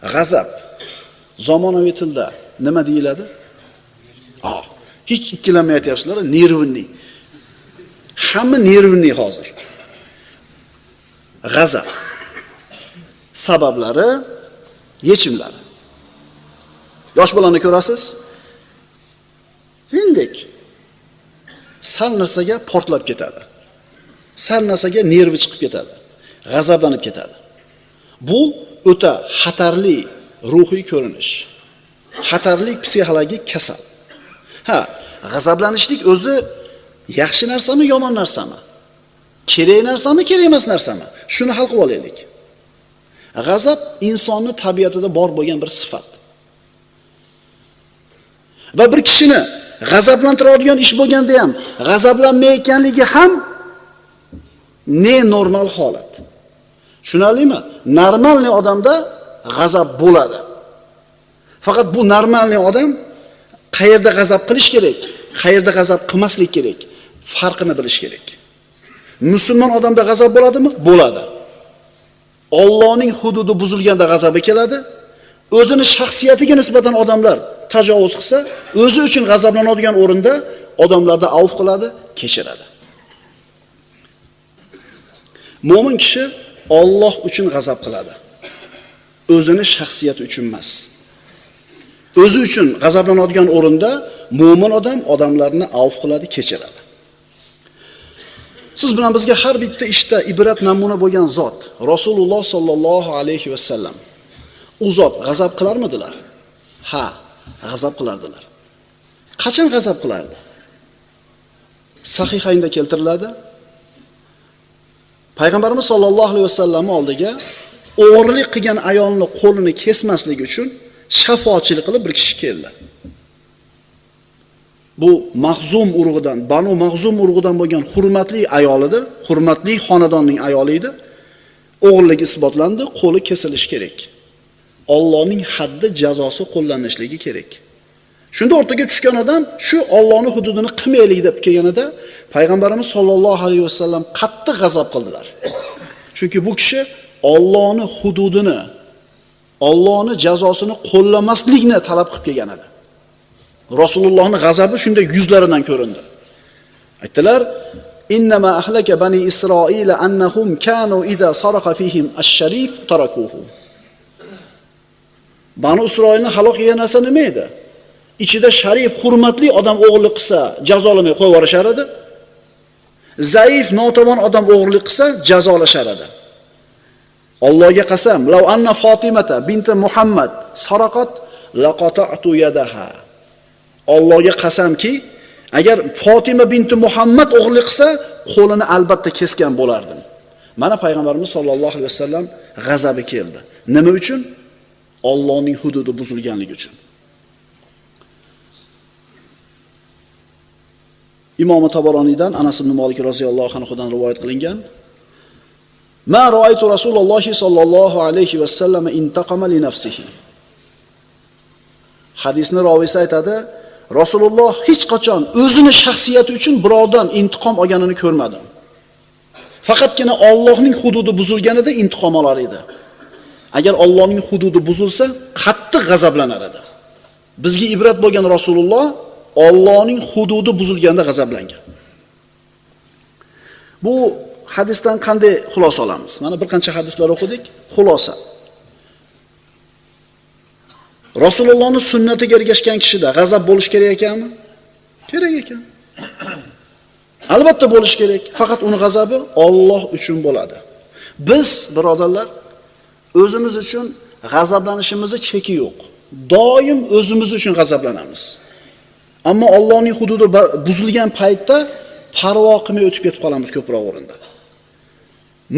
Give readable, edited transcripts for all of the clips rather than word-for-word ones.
G'azab zamonaviy tilda nima deyiladi? Hiç ikkilanmay aytyapsizlar, nervni. Hamma nervni hozir. G'azab sabablari, yechimlari. Yosh bolani ko'rasiz? Shunday sal narsaga portlab ketadi. Sal narsaga nervi chiqib ketadi. G'azablanib ketadi. Bu o'ta xatarli ruhiy ko'rinish. Xatarli psixologik kasal. G'azablanishlik o'zi yaxshi narsami, yomon narsami? Kerak narsami, kerak emas narsami? Shuni hal qilib olaylik. G'azab insonning tabiatida bor bo'lgan bir sifat. Va bir kishini g'azablantiradigan ish bo'lganda ham g'azablanmayotganligi ham normal holat. Tushunarlimi? Normalniy odamda g'azab bo'ladi. Faqat bu normalniy odam qayerda g'azab qilish kerak, qayerda g'azab qilmaslik kerak, farqini bilish kerak. Musulmon odamda g'azab bo'ladimi? Bo'ladi. Allohning hududi buzilganda g'azabi keladi. O'zini shaxsiyatiga nisbatan odamlar tajovuz qilsa, o'zi uchun g'azablanadigan o'rinda odamlarga avf qiladi, kechiradi. Mo'min kishi Alloh uchun g'azab qiladi. O'zini shaxsiyati uchun emas. O'zi uchun g'azablanadigan o'rinda mo'min odam odamlarni avf qiladi, kechiradi. Siz bilan bizga har bitta ishda ibrat namuna bo'lgan zot Rasululloh sollallohu alayhi va sallam. U zot g'azab qilarmidilar? Ha, g'azab qilardilar. Qachon g'azab qilardi? Sahihaynda keltiriladi. Payg'ambarimiz sollallohu alayhi va sallam oldiga o'g'irlik qilgan ayolni qo'lini kesmasligi uchun shafoatchilik qilib bir kishi keldi. Bu Mahzum urug'idan, Banu Mahzum urug'idan bo'lgan hurmatli ayol edi, hurmatli xonadonning ayoli edi. O'g'irlik isbotlandi, qo'li kesilishi kerak. Allohning haddi jazosi qo'llanishligi kerak. Shunda o'rtaga tushgan odam shu Allohning hududini qilmaylik deb kelganida Payg'ambarimiz sollallohu alayhi vasallam qattiq g'azab qildilar. Chunki bu kishi Allohning hududini, Allohning jazosini qo'llamaslikni talab qilib kelgan edi. Rasulullohning g'azabi shunda yuzlaridan ko'rindi. Aytdilar: "Innama ahlaka bani Isroil annahum kanu idza saraqa fihim ash-sharif tarakuhu." Bani Isroilni halok qilgan narsa nima edi? Ichida sharif, hurmatli odam o'g'irlik qilsa, jazolamay qo'yib yuborishar edi. Zaif, notavon odam o'g'irlik qilsa, jazolashar edi. Allohga qasam, law anna Fatimata binti Muhammad saraqat laqata'tu yadaha. Allohga qasamki, agar Fatima binti Muhammad o'g'irlik qilsa, qo'lini albatta kesgan bo'lardim. Mana payg'ambarimiz sollallohu alayhi vasallam g'azabi keldi. Nima uchun? Allohning hududi buzilganligi uchun. Imom Tabaronidan Anas ibn Malik roziyallohu anhudan rivoyat qilingan: "Ma ra'aytu Rasululloh sollallohu alayhi vasallam intaqama li nafsihi." Hadisni roviysi aytadi, Rasululloh hech qachon o'zini shaxsiyati uchun birovdan intiqom olganini ko'rmadim. Faqatgina Allohning hududi buzilganida intiqom olar edi. Agar Allohning hududi buzilsa, qattiq g'azablanar edi. Bizga ibrat bo'lgan Rasululloh Allohning hududi buzilganda g'azablangan. Bu hadisdan qanday xulosa olamiz? Mana bir qancha hadislar o'qidik. Xulosa. Rasulullohning sunnatiga ergashgan kishida g'azab bo'lish kerak ekanmi? Kerak ekan. Albatta bo'lish kerak. Faqat uning g'azabi Alloh uchun bo'ladi. Biz birodarlar o'zimiz uchun g'azablanishimizning cheki yo'q. Doim o'zimiz uchun g'azablanamiz. Ammo Allohning hududi buzilgan paytda parvo qilmay o'tib ketib qolamiz ko'proq o'rinda.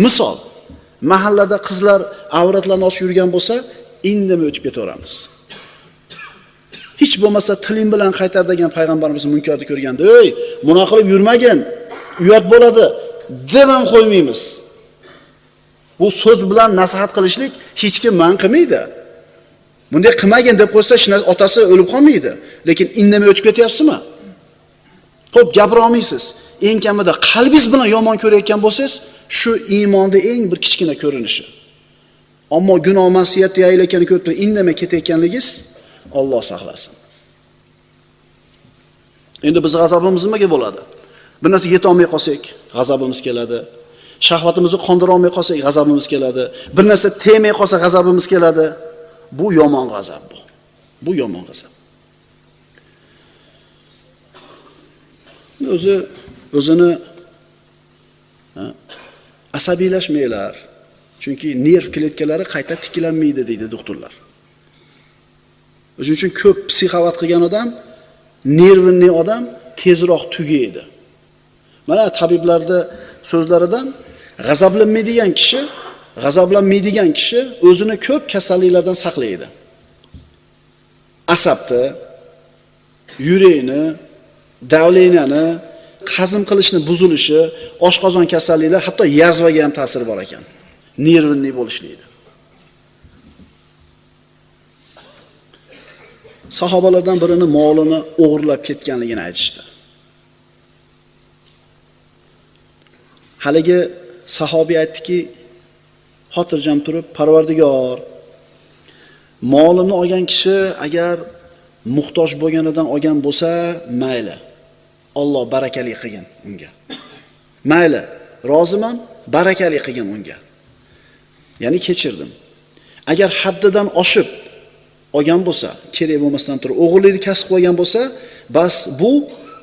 Misol, mahallada qizlar avratlarini ochib yurgan bo'lsa, indamay o'tib ketaveramiz. Hech bo'lmasa tiling bilan qaytar degan payg'ambarimiz munkarni ko'rganda, "Ey, buni qilib yurmagin, uyat bo'ladi" deb ham qo'ymaymiz. Bu so'z bilan nasihat qilishlik hech kim man qilmaydi. Bunday qilmagin deb qo'ysa, otasi o'lib qolmaydi. Lekin indamay o'tib ketyapsizmi? Xo'p, gapira olmaysiz. Eng kamida qalbingiz bilan yomon ko'rayotgan bo'lsangiz, shu iymonda eng bir kichkina ko'rinishi. Ammo gunoh masiyatga aylangan ko'rib turib indamay ketayotganligingiz Alloh saqlasin. Endi biz g'azabimiz nimaga bo'ladi? Bir narsa yeta olmay qolsak, g'azabimiz keladi. Shahvatimizni qondira olmay qolsak, g'azabimiz keladi. Bir narsa tegmay qolsa, g'azabimiz keladi. Bu yomon g'azab bu. Bu yomon g'azab. O'zini asabiylashmaylar. Chunki nerv kletkalari qayta tiklanmaydi deydi doktorlar. O'shuning uchun ko'p psixovat qilgan odam, nervli odam tezroq tugaydi. Mana tabiblarda so'zlaridan g'azablanmaydigan kishi o'zini ko'p kasalliklardan saqlaydi. Asabni, yurakni, davleniyani, hazm qilishni buzilishi, oshqozon kasalliklari, hatto yazvaga ham ta'sir bor ekan. Nervli bo'lishlaydi. Sahobalardan birini molini o'g'irlab ketganligini aytishdi. Haligi sahobiy aytdiki, xotirjam turib, Parvardigor, molini olgan kishi agar muhtoj bo'lganidan olgan bo'lsa, mayli. Alloh barakali qilgin unga. Mayli, roziman, barakali qilgin unga. Ya'ni kechirdim. Agar haddidan oshib olgan bo'lsa, kerak bo'lmasdan turib o'g'irlikni kasb qilgan bo'lsa, bas bu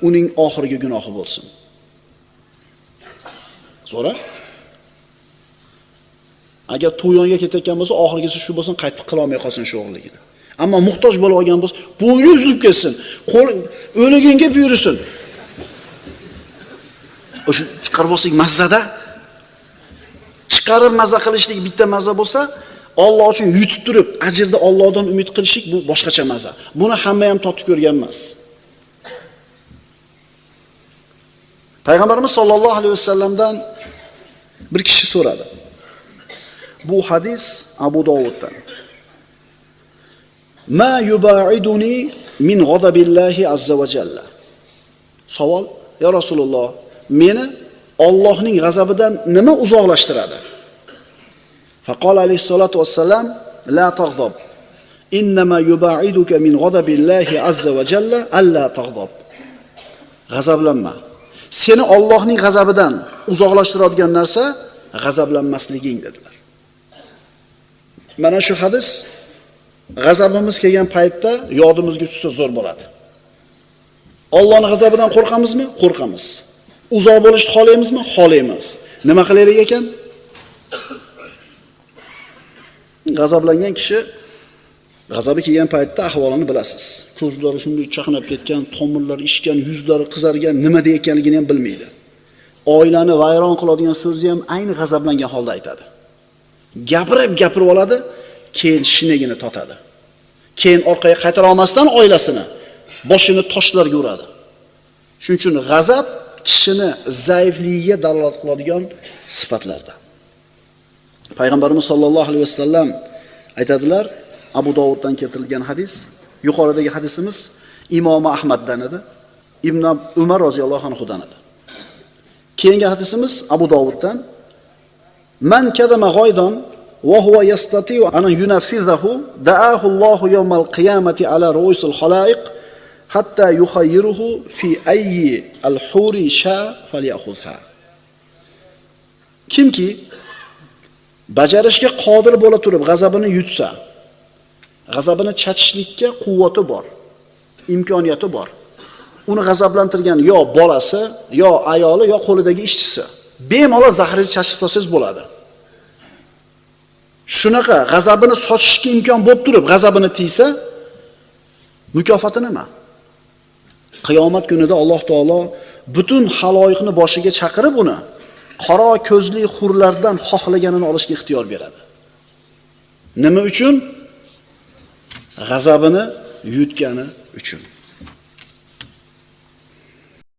uning oxirgi gunohi bo'lsin. So'ra. Agar to'yonga ketayotgan bo'lsa, oxirgisi shu bo'lsin, qaytib qila olmay qolsin shu o'g'irligini. Ammo muhtoj bo'lib olgan bo'lsa, bo'yi uzilib ketsin, qo'l o'liginga buyursin. O'sha chiqarib olsak mazzada, chiqarib mazza qilishlik bitta mazza bo'lsa, Alloh uchun yutib turib, ajrda Allohdan umid qilishlik bu boshqacha mazza. Buni hamma ham totib ko'rgan emas. Payg'ambarimiz sollallohu alayhi vasallamdan bir kishi so'radi. Bu hadis Abu Dovuddan. Ma yubaiduni min g'adabillahi azza va jalla. Savol: "Ya Rasululloh, meni Allohning g'azabidan nima uzoqlashtiradi?" Faqala alayhissalatu vassalam: "La taghdab. Innama yubaiduka min ghadabillahi azza va jalla alla taghdab." G'azablanma. Seni Allohning g'azabidan uzoqlashtiradigan narsa g'azablanmasliging dedilar. Mana shu hadis g'azabimiz kelgan paytda yodimizga tushsa zo'r bo'ladi. Allohning g'azabidan qo'rqamizmi? Qo'rqamiz. Uzoq bo'lishni xohlaymizmi? Xohlaymiz. Nima qilaylik ekan? G'azablangan kishi g'azabi kelgan paytda ahvolini bilasiz. Ko'zlari shunday chaqnab ketgan, tomirlari ishgan, yuzlari qizargan, nima deyotganligini ham bilmaydi. Oilani vayron qiladigan so'zni ham ayni g'azablangan holda aytadi. Gapirib oladi, keyin shinagini totadi. Keyin orqaga qaytara olmasdan oilasini boshini toshlarga uradi. Shuning uchun g'azab kishini zaifligiga dalolat qiladigan sifatlardan. Payg'ambarimiz sollallohu alayhi vasallam aytadilar, Abu Dovuddan keltirilgan hadis, yuqoridagi hadisimiz Imom Ahmaddan edi, Ibn Umar roziyallohu anhudan edi. Keyingi hadisimiz Abu Dovuddan, "Man kadama g'oydan va huwa yastati'u an yunaffizahu da'ahu Allohu yawmal qiyamati ala ru'usil khalaiq hatta yukhayyiruhu fi ayyi al-huri sha falyakhudha." Kimki bajarishga qodir bo'la turib g'azabini yutsa, g'azabini chatishlikka quvvati bor, imkoniyati bor. Uni g'azablantirgan yo bolasi, yo ayoli, yo qo'lidagi ishchisi. Bemalol zahrini chashib olsangiz bo'ladi. Shunaqa g'azabini sochishga imkon bo'lib turib, g'azabini tiysa, mukofoti nima? Qiyomat kunida Alloh taolo butun haloyiqni boshiga chaqirib uni qaro ko'zli hurlardan xohlaganini olishga ixtiyor beradi. Nima uchun? G'azabini yutgani uchun.